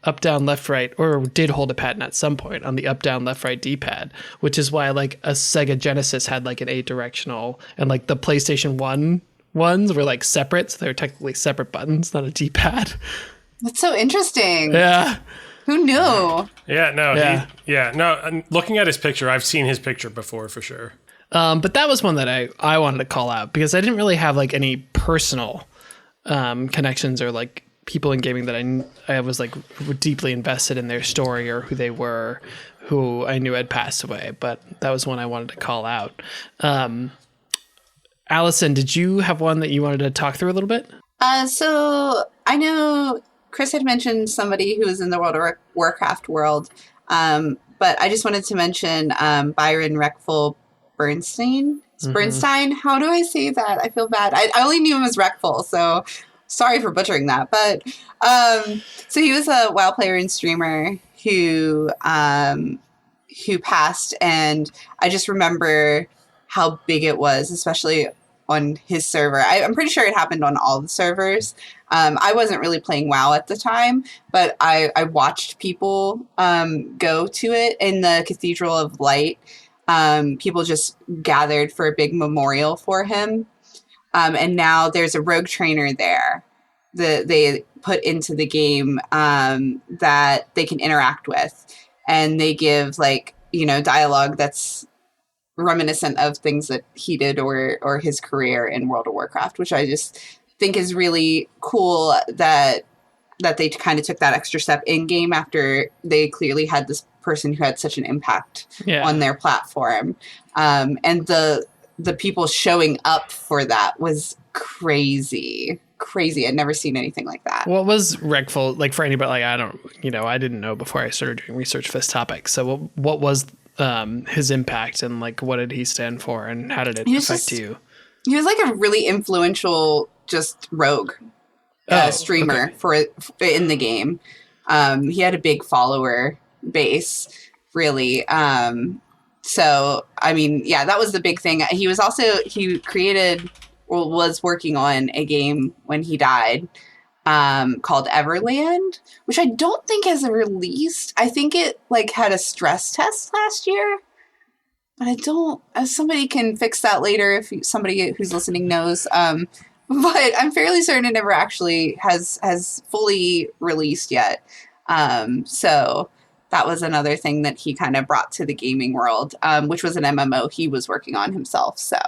up, down, left, right, or did hold a patent at some point on the up, down, left, right D-pad, which is why a Sega Genesis had an 8-directional, and the PlayStation 1 ones were separate, so they're technically separate buttons, not a D-pad. That's so interesting. Yeah. Who knew? Yeah, no. No, looking at his picture, I've seen his picture before for sure. But that was one that I wanted to call out because I didn't really have any personal connections or people in gaming that I was deeply invested in their story or who they were, who I knew had passed away. But that was one I wanted to call out. Allison, did you have one that you wanted to talk through a little bit? So I know Chris had mentioned somebody who was in the World of Warcraft world, but I just wanted to mention Byron Reckful Bernstein. Bernstein? How do I say that? I feel bad. I only knew him as Reckful, so sorry for butchering that. But so he was a WoW player and streamer who passed, and I just remember how big it was, especially on his server. I'm pretty sure it happened on all the servers. I wasn't really playing WoW at the time, but I watched people go to it in the Cathedral of Light. People just gathered for a big memorial for him. And now there's a rogue trainer there that they put into the game that they can interact with. And they give like, dialogue that's reminiscent of things that he did or his career in World of Warcraft, which I just think is really cool that they kind of took that extra step in game after they clearly had this person who had such an impact on their platform. And the people showing up for that was crazy. I'd never seen anything like that. What was Regful like for anybody? Like, I didn't know before I started doing research for this topic. So what was his impact, and like what did he stand for, and how did it affect you? He was like a really influential just rogue streamer in the game. He had a big follower base, really. So I mean, yeah, that was the big thing. He created or was working on a game when he died called Everland, which I don't think has released. I think it like had a stress test last year, but I don't. Somebody can fix that later if somebody who's listening knows. But I'm fairly certain it never actually has fully released yet. So that was another thing that he kind of brought to the gaming world, which was an MMO he was working on himself. So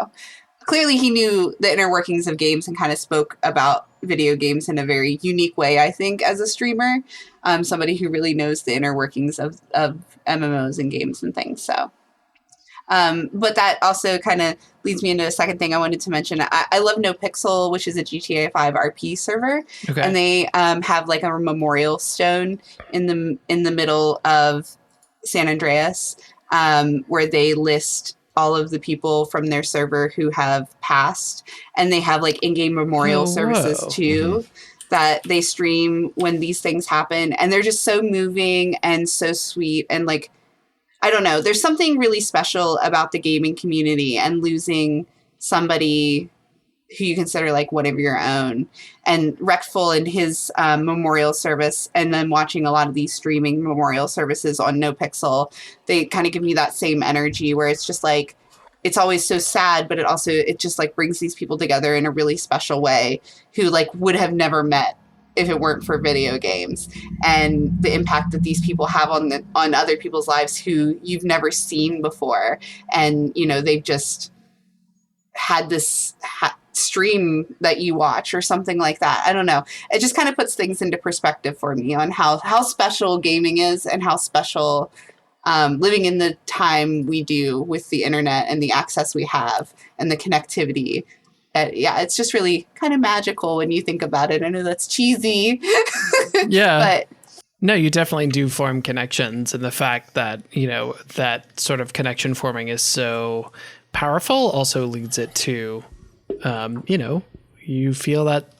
clearly he knew the inner workings of games and kind of spoke about video games in a very unique way, I think, as a streamer. Somebody who really knows the inner workings of MMOs and games and things. So, but that also kind of leads me into a second thing I wanted to mention. I love NoPixel, which is a GTA 5 RP server. Okay. And they have like a memorial stone in the middle of San Andreas, where they list all of the people from their server who have passed, and they have like in-game memorial services too that they stream when these things happen, and they're just so moving and so sweet. And like, I don't know, there's something really special about the gaming community and losing somebody who you consider like one of your own. And Rectful in his memorial service, and then watching a lot of these streaming memorial services on NoPixel, they kind of give me that same energy where it's just like, it's always so sad, but it just like brings these people together in a really special way who like would have never met if it weren't for video games, and the impact that these people have on other people's lives who you've never seen before. And, they've just had this stream that you watch or something like that. I don't know. It just kind of puts things into perspective for me on how special gaming is, and how special living in the time we do with the internet and the access we have and the connectivity. It's just really kind of magical when you think about it. I know that's cheesy. Yeah. But no, you definitely do form connections, and the fact that, that sort of connection forming is so powerful also leads it to you feel that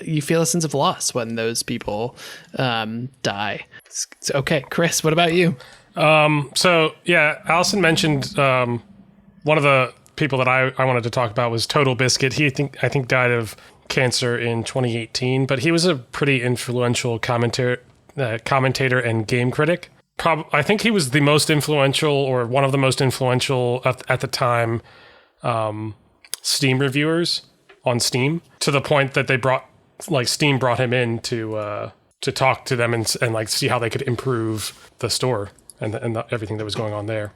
you feel a sense of loss when those people die. Okay, Chris, what about you? So yeah, Allison mentioned one of the people that I wanted to talk about was Total Biscuit. I think died of cancer in 2018, but he was a pretty influential commentator and game critic. I think he was the most influential, or one of the most influential at the time, Steam reviewers on Steam, to the point that Steam brought him in to talk to them and like see how they could improve the store and everything that was going on there.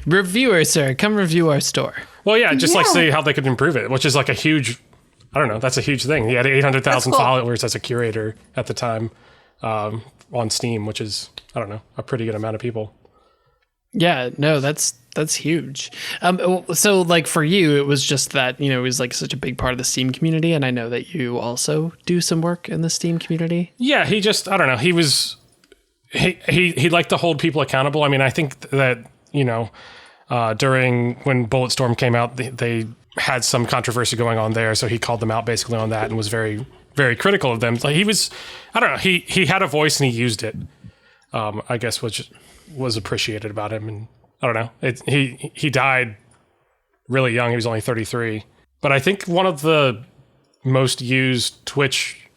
Reviewer, sir, come review our store. Well, yeah, just like see how they could improve it, which is like a huge, I don't know, that's a huge thing. He had 800,000 followers as a curator at the time on Steam, which is, I don't know, a pretty good amount of people. Yeah, no, that's huge. So like for you, it was just that, it was like such a big part of the Steam community. And I know that you also do some work in the Steam community. Yeah, he just, I don't know, he liked to hold people accountable. I mean, I think that, during when Bulletstorm came out, they had some controversy going on there. So he called them out basically on that and was very, very critical of them. Like he was, I don't know, he had a voice and he used it, I guess, which was appreciated about him. And I don't know, he died really young. He was only 33. But I think one of the most used Twitch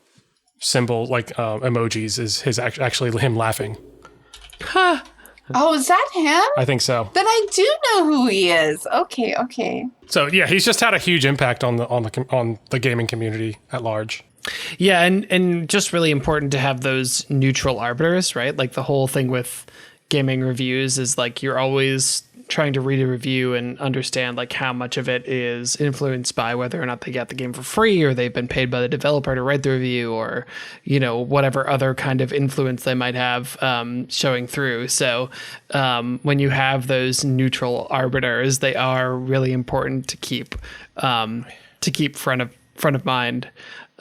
symbol, emojis, is actually him laughing. Huh. Oh, is that him? I think so. Then I do know who he is. Okay. So yeah, he's just had a huge impact on the gaming community at large. Yeah, and just really important to have those neutral arbiters, right? Like the whole thing with gaming reviews is like you're always trying to read a review and understand like how much of it is influenced by whether or not they got the game for free or they've been paid by the developer to write the review or, whatever other kind of influence they might have showing through. So when you have those neutral arbiters, they are really important to keep front of mind.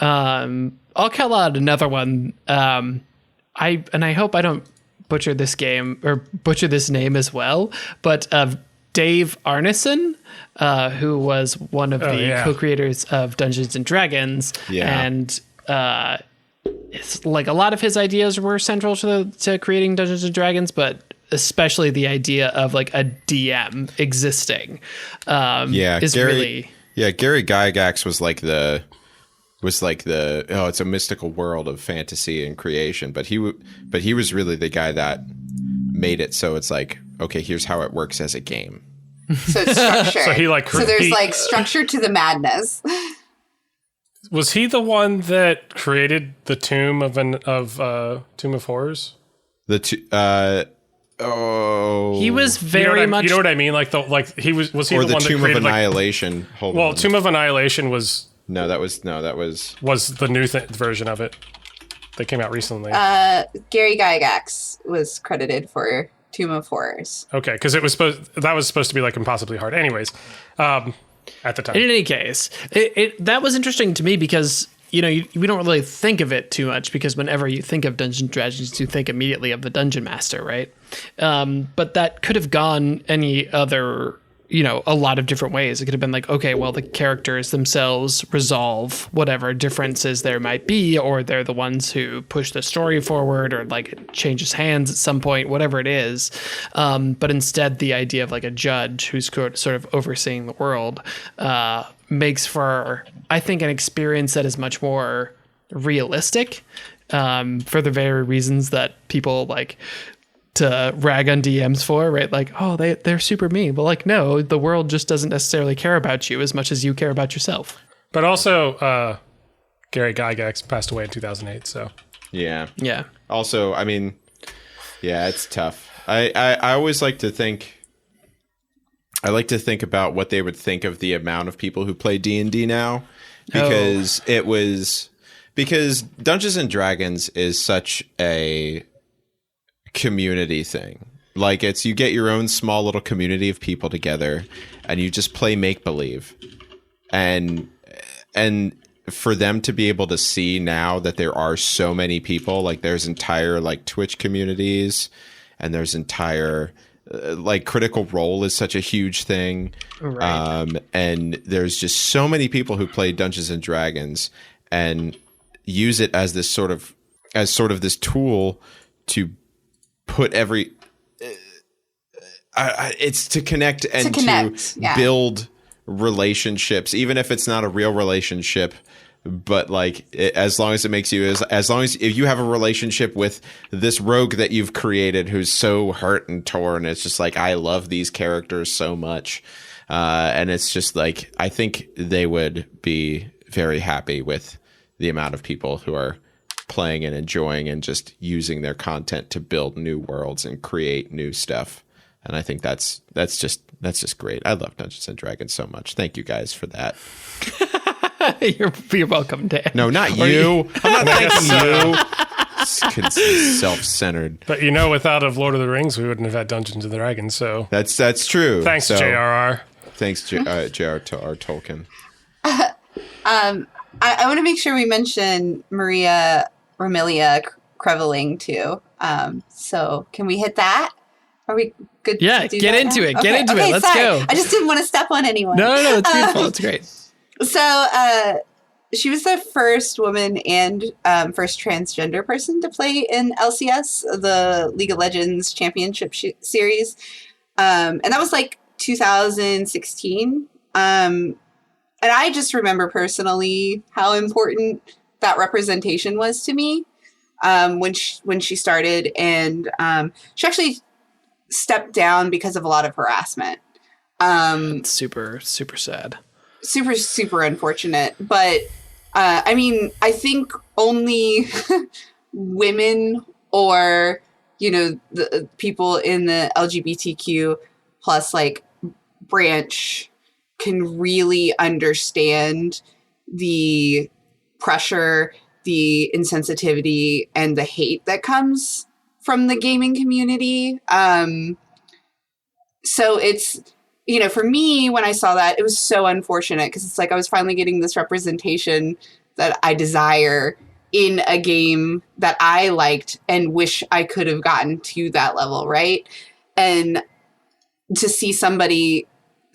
I'll call out another one. I hope I don't butcher this game or butcher this name as well, but Dave Arneson, who was one of the co-creators of Dungeons and Dragons, and it's like a lot of his ideas were central to creating Dungeons and Dragons, but especially the idea of like a DM existing. Gary Gygax was like the it's a mystical world of fantasy and creation, but he was really the guy that made it so it's like, okay, here's how it works as a game. So it's structured. So there's structure to the madness. Was he the one that created the Tomb of Horrors? He was very much. You know what I mean? Was he or the one Tomb that created of Annihilation? Tomb of Annihilation was. No, that was the new version of it that came out recently. Gary Gygax was credited for Tomb of Horrors. Okay, because that was supposed to be like impossibly hard. Anyways, at the time. In any case, that was interesting to me because we don't really think of it too much because whenever you think of Dungeons and Dragons, you think immediately of the Dungeon Master, right? But that could have gone any other. A lot of different ways. It could have been like, okay, well, the characters themselves resolve whatever differences there might be, or they're the ones who push the story forward, or like it changes hands at some point, whatever it is. But instead, the idea of like a judge who's sort of overseeing the world makes for, I think, an experience that is much more realistic for the very reasons that people like to rag on DMs for, right? Like, oh, they're super mean. But like, no, the world just doesn't necessarily care about you as much as you care about yourself. But also, Gary Gygax passed away in 2008, so. Yeah. Also, I mean, it's tough. I always like to think about what they would think of the amount of people who play D&D now, because because Dungeons and Dragons is such a community thing. Like you get your own small little community of people together and you just play make believe, and for them to be able to see now that there are so many people, like there's entire like Twitch communities, and there's entire like Critical Role is such a huge thing, right. And there's just so many people who play Dungeons and Dragons and use it as this sort of this tool to put it's to connect and to build relationships, even if it's not a real relationship, but like as long as it makes you as long as if you have a relationship with this rogue that you've created who's so hurt and torn, it's just like, I love these characters so much, and it's just like, I think they would be very happy with the amount of people who are playing and enjoying and just using their content to build new worlds and create new stuff. And I think that's just great. I love Dungeons and Dragons so much. Thank you guys for that. You're welcome, Dan. No, not you. I'm not thanking you. Self-centered. But without of Lord of the Rings, we wouldn't have had Dungeons and Dragons. So that's true. Thanks, JRR. Thanks, J.R. Tolkien. I want to make sure we mention Ramilla Creveling too. So can we hit that? Are we good? Yeah, get into it. Get into it. Let's go. I just didn't want to step on anyone. No, it's beautiful. It's great. So she was the first woman and first transgender person to play in LCS, the League of Legends Championship series. And that was like 2016. And I just remember personally how important that representation was to me when she started. And she actually stepped down because of a lot of harassment. Super, super sad. Super, super unfortunate. But I mean, I think only women or, you know, the people in the LGBTQ plus like branch can really understand the pressure, the insensitivity, and the hate that comes from the gaming community. So it's, you know, for me, when I saw that, it was so unfortunate because it's like I was finally getting this representation that I desire in a game that I liked and wish I could have gotten to that level, right? And to see somebody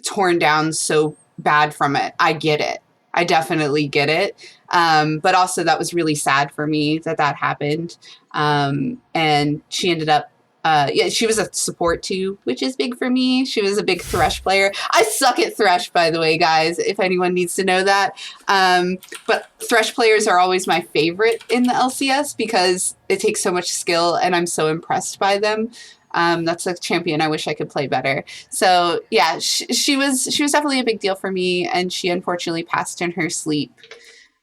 torn down so bad from it, I get it. I definitely get it. But also that was really sad for me that happened. And she ended up, she was a support too, which is big for me. She was a big Thresh player. I suck at Thresh, by the way, guys, if anyone needs to know that. But Thresh players are always my favorite in the LCS because it takes so much skill and I'm so impressed by them. That's a champion I wish I could play better. So yeah, she was definitely a big deal for me, and she unfortunately passed in her sleep.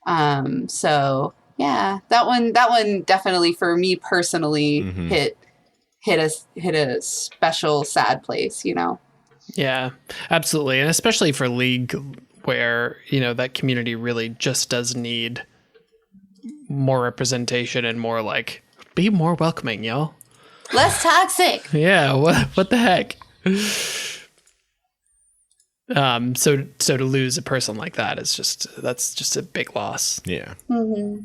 So yeah, that one definitely for me personally hit a special sad place, you know. Yeah, absolutely. And especially for League, where, you know, that community really just does need more representation and more like, be more welcoming, y'all. Less toxic. Yeah, what the heck? So to lose a person like that is that's just a big loss. Yeah. Mm-hmm.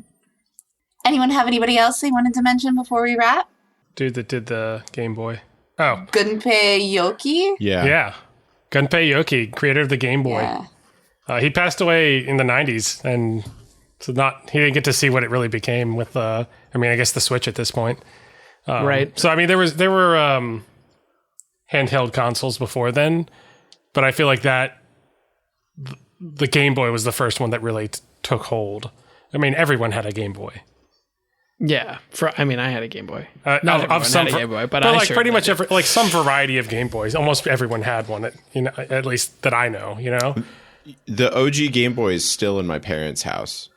Anyone have anybody else they wanted to mention before we wrap? Dude that did the Game Boy. Oh. Gunpei Yoki? Yeah. Gunpei Yoki, creator of the Game Boy. Yeah. He passed away in the 90s, and so he didn't get to see what it really became with, I guess the Switch at this point. Right. So, I mean, there were handheld consoles before then, but I feel like that the Game Boy was the first one that really took hold. I mean, everyone had a Game Boy. Yeah, I had a Game Boy. Not of some had a Game Boy, but like sure pretty much some variety of Game Boys. Almost everyone had one. At least that I know. You know, the OG Game Boy is still in my parents' house.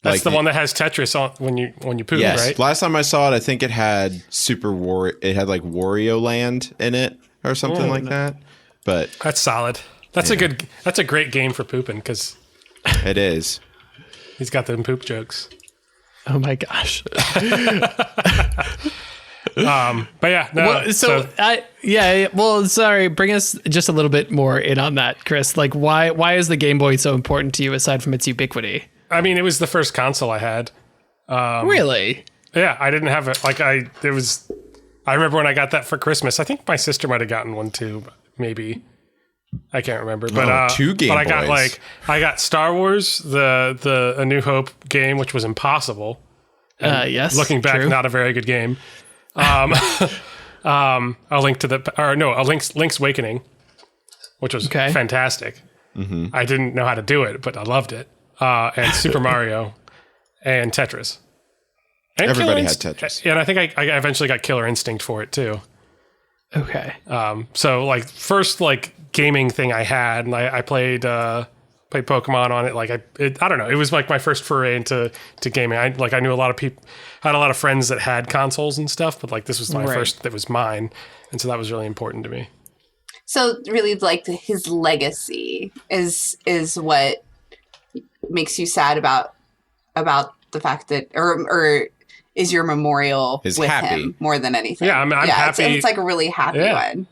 That's the one that has Tetris on when you poop, yes. right? Last time I saw it, I think it had It had like Wario Land in it or something like that. But that's solid. That's That's a great game for pooping because it is. He's got them poop jokes. Oh my gosh. But yeah, no. Well, sorry. Bring us just a little bit more in on that, Chris. Like, why is the Game Boy so important to you aside from its ubiquity? I mean, it was the first console I had. Really? Yeah, I didn't have it. I remember when I got that for Christmas. I think my sister might have gotten one too, maybe. I can't remember. But 2 Game Boys. I got Star Wars, the A New Hope game, which was impossible. Yes. Looking back, true. not a very good game. A Link's Awakening, which was fantastic. Mm-hmm. I didn't know how to do it, but I loved it. And Super Mario and Tetris. And everybody had Tetris. And I think I eventually got Killer Instinct for it too. Okay. So like first like gaming thing I had, and I played Pokemon on it. I don't know. It was like my first foray into gaming. I knew a lot of people. I had a lot of friends that had consoles and stuff, but like this was my first that was mine, and so that was really important to me. So really, like his legacy is what makes you sad about the fact that, or is your memorial with him more than anything? Yeah, I'm happy. It's like a really happy one.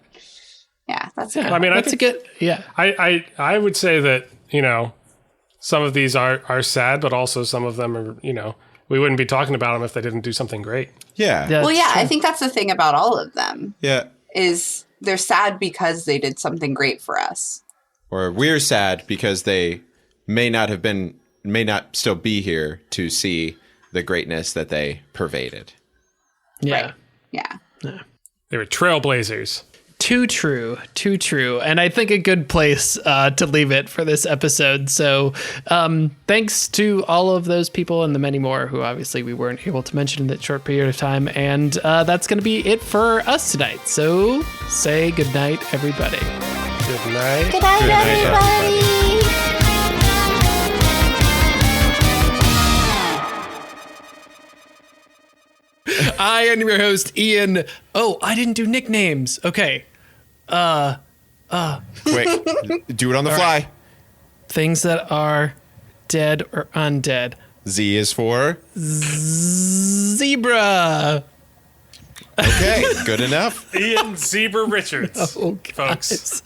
Yeah, that's good. I mean, that's a good. Yeah, I would say that, you know, some of these are sad, but also some of them are, you know, we wouldn't be talking about them if they didn't do something great. Yeah. Well, yeah, true. I think that's the thing about all of them. Yeah. Is they're sad because they did something great for us. Or we're sad because they may not still be here to see the greatness that they pervaded. Yeah. Right. Yeah. They were trailblazers. Too true. And I think a good place to leave it for this episode. So thanks to all of those people and the many more who obviously we weren't able to mention in that short period of time. And that's going to be it for us tonight. So say goodnight, everybody. Good night. Good night, everybody. I am your host, Ian. Oh, I didn't do nicknames. Okay. Quick, do it on the fly. Right. Things that are dead or undead. Z is for Zebra. okay, good enough. Ian Zebra Richards, Oh, folks.